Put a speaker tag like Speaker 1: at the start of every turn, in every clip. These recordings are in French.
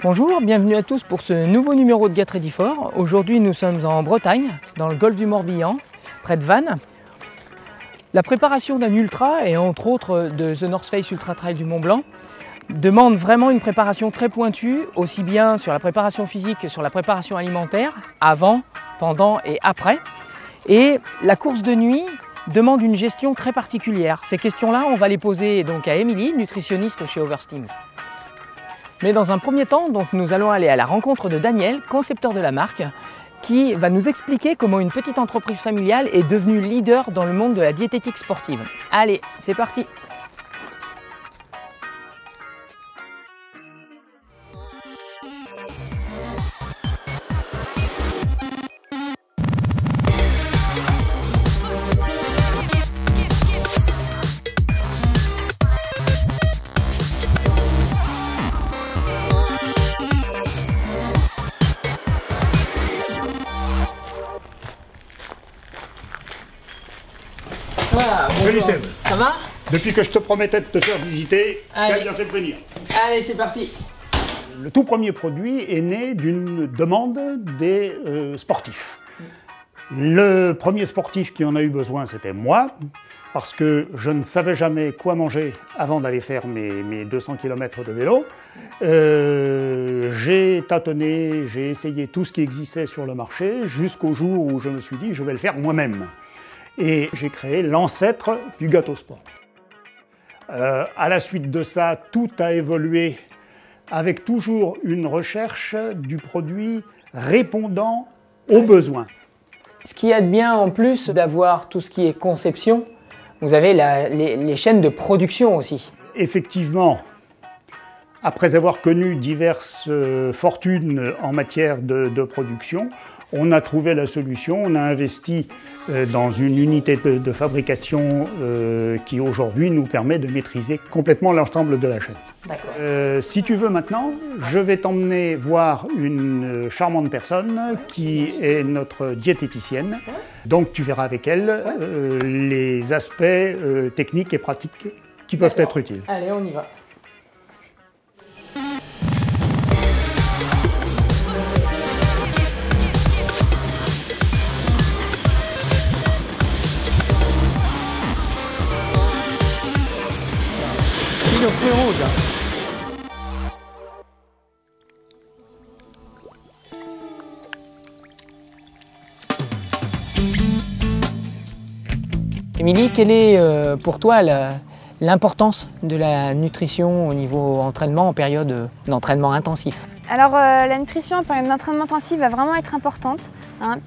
Speaker 1: Bonjour, bienvenue à tous pour ce nouveau numéro de Get Ready For. Aujourd'hui nous sommes en Bretagne, dans le golfe du Morbihan, près de Vannes. La préparation d'un ultra, et entre autres de The North Face Ultra Trail du Mont Blanc, demande vraiment une préparation très pointue, aussi bien sur la préparation physique que sur la préparation alimentaire, avant, pendant et après. Et la course de nuit demande une gestion très particulière. Ces questions-là, on va les poser donc à Émilie, nutritionniste chez Oversteams. Mais dans un premier temps, donc, nous allons aller à la rencontre de Daniel, concepteur de la marque, qui va nous expliquer comment une petite entreprise familiale est devenue leader dans le monde de la diététique sportive. Allez, c'est parti! Voilà,
Speaker 2: Salut Seb.
Speaker 1: Ça va?
Speaker 2: Depuis que je te promettais de te faire visiter, tu as bien fait de venir.
Speaker 1: Allez, c'est parti.
Speaker 2: Le tout premier produit est né d'une demande des sportifs. Le premier sportif qui en a eu besoin, c'était moi, parce que je ne savais jamais quoi manger avant d'aller faire mes 200 km de vélo. J'ai tâtonné, j'ai essayé tout ce qui existait sur le marché, jusqu'au jour où je me suis dit, je vais le faire moi-même. Et j'ai créé l'ancêtre du gâteau sport. À la suite de ça, tout a évolué avec toujours une recherche du produit répondant aux besoins.
Speaker 1: Ce qu'il y a de bien en plus d'avoir tout ce qui est conception, vous avez les chaînes de production aussi.
Speaker 2: Effectivement, après avoir connu diverses fortunes en matière de production, on a trouvé la solution, on a investi dans une unité de fabrication qui aujourd'hui nous permet de maîtriser complètement l'ensemble de la chaîne. Si tu veux maintenant, je vais t'emmener voir une charmante personne qui est notre diététicienne. Donc tu verras avec elle les aspects techniques et pratiques qui peuvent être utiles.
Speaker 1: Allez, on y va. Le fruit rouge. Émilie, quelle est pour toi l'importance de la nutrition au niveau entraînement en période d'entraînement intensif?
Speaker 3: Alors la nutrition en période d'entraînement intensif va vraiment être importante,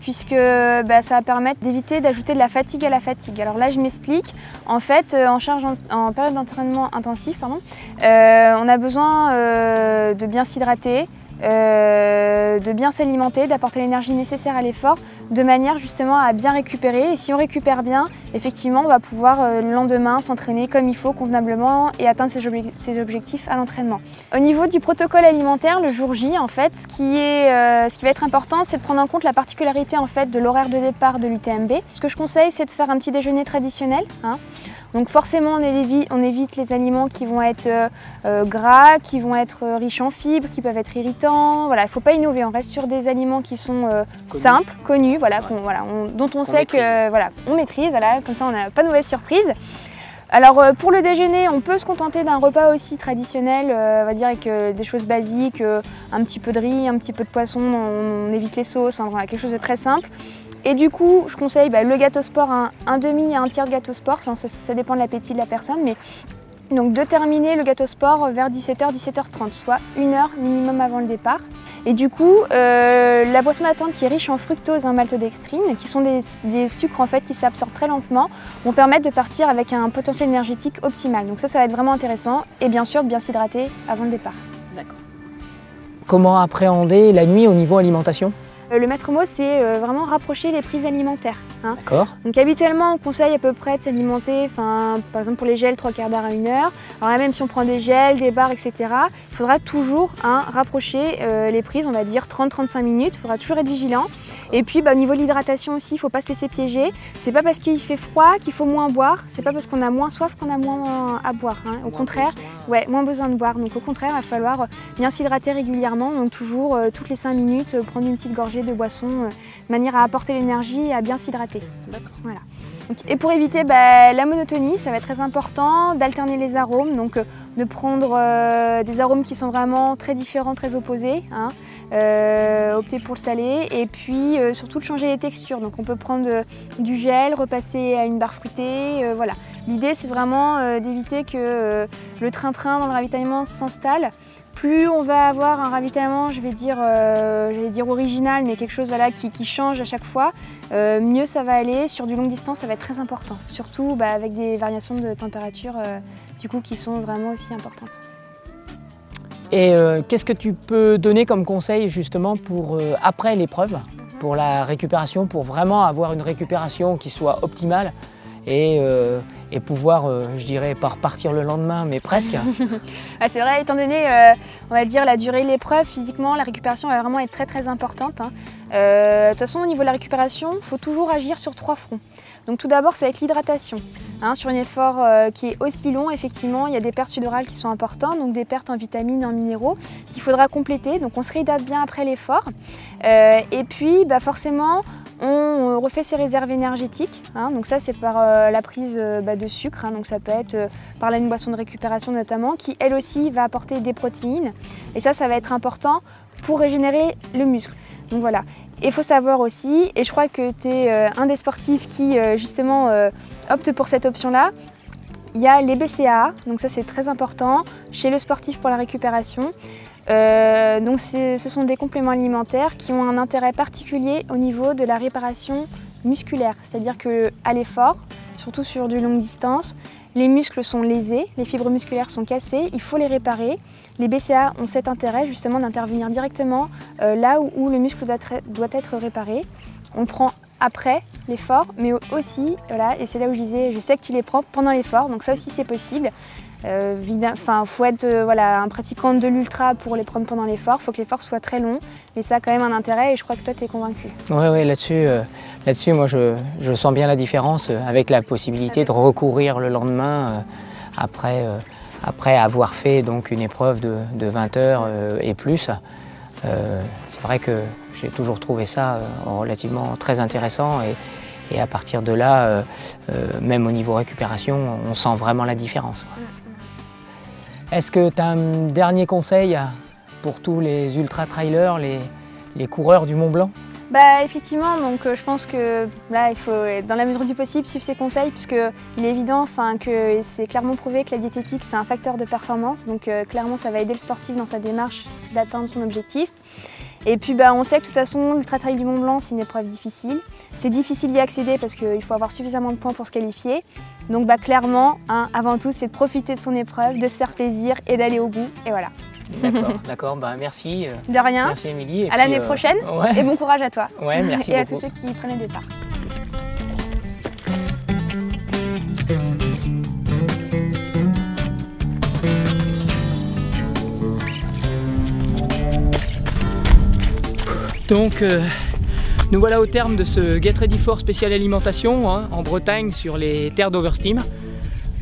Speaker 3: puisque ça va permettre d'éviter d'ajouter de la fatigue à la fatigue. Alors là je m'explique, en fait en période d'entraînement intensif, on a besoin de bien s'hydrater, de bien s'alimenter, d'apporter l'énergie nécessaire à l'effort, de manière justement à bien récupérer. Et si on récupère bien, effectivement, on va pouvoir le lendemain s'entraîner comme il faut, convenablement, et atteindre ses objectifs à l'entraînement. Au niveau du protocole alimentaire, le jour J, en fait, ce qui va être important, c'est de prendre en compte la particularité en fait de l'horaire de départ de l'UTMB. Ce que je conseille, c'est de faire un petit déjeuner traditionnel. Donc forcément, on évite les aliments qui vont être gras, qui vont être riches en fibres, qui peuvent être irritants. Voilà, il ne faut pas innover, on reste sur des aliments qui sont simples, connus, dont on sait qu'on maîtrise, comme ça on n'a pas de mauvaises surprises. Alors pour le déjeuner, on peut se contenter d'un repas aussi traditionnel, on va dire avec des choses basiques, un petit peu de riz, un petit peu de poisson, on évite les sauces, voilà, quelque chose de très simple. Et du coup, je conseille le gâteau sport, un demi à un tiers de gâteau sport, ça dépend de l'appétit de la personne, mais donc de terminer le gâteau sport vers 17h, 17h30, soit 1 heure minimum avant le départ. Et du coup, la boisson d'attente qui est riche en fructose et en maltodextrine, qui sont des sucres en fait qui s'absorbent très lentement, vont permettre de partir avec un potentiel énergétique optimal. Donc ça va être vraiment intéressant. Et bien sûr, de bien s'hydrater avant le départ.
Speaker 1: D'accord. Comment appréhender la nuit au niveau alimentation?
Speaker 3: Le maître mot, c'est vraiment rapprocher les prises alimentaires. Hein.
Speaker 1: D'accord.
Speaker 3: Donc habituellement, on conseille à peu près de s'alimenter, par exemple pour les gels, 3/4 d'heure à 1 heure. Alors là, même si on prend des gels, des barres, etc., il faudra toujours rapprocher les prises, on va dire 30-35 minutes. Il faudra toujours être vigilant. Et puis au niveau de l'hydratation aussi, il ne faut pas se laisser piéger. C'est pas parce qu'il fait froid qu'il faut moins boire. C'est pas parce qu'on a moins soif qu'on a moins à boire. Hein. Au contraire, moins besoin de boire. Donc au contraire, il va falloir bien s'hydrater régulièrement. Donc toujours toutes les 5 minutes, prendre une petite gorgée de boisson de manière à apporter l'énergie et à bien s'hydrater. Voilà. Donc, et pour éviter la monotonie, ça va être très important d'alterner les arômes, donc de prendre des arômes qui sont vraiment très différents, très opposés, hein, opter pour le salé et puis surtout de changer les textures. Donc on peut prendre du gel, repasser à une barre fruitée, voilà. L'idée c'est vraiment d'éviter que le train-train dans le ravitaillement s'installe. Plus on va avoir un ravitaillement, j'allais dire original, mais quelque chose qui change à chaque fois, mieux ça va aller. Sur du longue distance, ça va être très important, surtout avec des variations de température du coup, qui sont vraiment aussi importantes.
Speaker 1: Et qu'est-ce que tu peux donner comme conseil justement pour après l'épreuve, pour la récupération, pour vraiment avoir une récupération qui soit optimale et pouvoir, je dirais, pas repartir le lendemain, mais presque.
Speaker 3: C'est vrai, étant donné, on va dire, la durée de l'épreuve, physiquement, la récupération va vraiment être très très importante. Hein. De toute façon, au niveau de la récupération, il faut toujours agir sur 3 fronts. Donc tout d'abord, ça va être l'hydratation. Hein, sur un effort qui est aussi long, effectivement, il y a des pertes sudorales qui sont importantes, donc des pertes en vitamines, en minéraux, qu'il faudra compléter. Donc on se réhydrate bien après l'effort. Et puis, forcément, on refait ses réserves énergétiques, hein, donc ça c'est par la prise de sucre, hein, donc ça peut être par là une boisson de récupération notamment, qui elle aussi va apporter des protéines, et ça va être important pour régénérer le muscle. Donc voilà, il faut savoir aussi, et je crois que tu es un des sportifs qui justement opte pour cette option-là, il y a les BCAA, donc ça c'est très important chez le sportif pour la récupération. Donc ce sont des compléments alimentaires qui ont un intérêt particulier au niveau de la réparation musculaire. C'est-à-dire qu'à l'effort, surtout sur du longue distance, les muscles sont lésés, les fibres musculaires sont cassées, il faut les réparer. Les BCAA ont cet intérêt justement d'intervenir directement là où le muscle doit être réparé. On le prend après l'effort, mais aussi, voilà, et c'est là où je disais, je sais que tu les prends pendant l'effort, donc ça aussi c'est possible. Faut être un pratiquant de l'ultra pour les prendre pendant l'effort. Il faut que l'effort soit très long, mais ça a quand même un intérêt et je crois que toi tu es convaincu.
Speaker 1: Oui, là-dessus, moi je sens bien la différence avec la possibilité de recourir le lendemain après avoir fait donc une épreuve de 20 heures et plus. C'est vrai que j'ai toujours trouvé ça relativement très intéressant et à partir de là, même au niveau récupération, on sent vraiment la différence. Est-ce que tu as un dernier conseil pour tous les ultra-trailers, les coureurs du Mont Blanc?
Speaker 3: Effectivement, donc je pense que là il faut, dans la mesure du possible, suivre ses conseils puisque il est évident que c'est clairement prouvé que la diététique c'est un facteur de performance, donc clairement ça va aider le sportif dans sa démarche d'atteindre son objectif. Et puis on sait que de toute façon l'ultra-trail du Mont Blanc c'est une épreuve difficile. C'est difficile d'y accéder parce qu'il faut avoir suffisamment de points pour se qualifier. Donc clairement, avant tout, c'est de profiter de son épreuve, de se faire plaisir et d'aller au bout. Et voilà.
Speaker 1: D'accord, merci.
Speaker 3: De rien.
Speaker 1: Merci Émilie.
Speaker 3: À l'année prochaine et bon courage à toi.
Speaker 1: Ouais, merci
Speaker 3: et
Speaker 1: beaucoup.
Speaker 3: à tous ceux qui prennent le départ.
Speaker 1: Donc nous voilà au terme de ce Get Ready For spécial alimentation en Bretagne sur les terres d'Oversteam.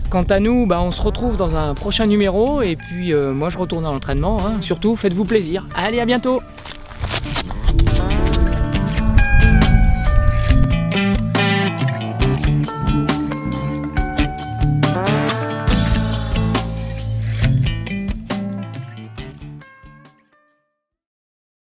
Speaker 1: Quant à nous, on se retrouve dans un prochain numéro et puis moi je retourne à l'entraînement. Surtout faites-vous plaisir. Allez, à bientôt!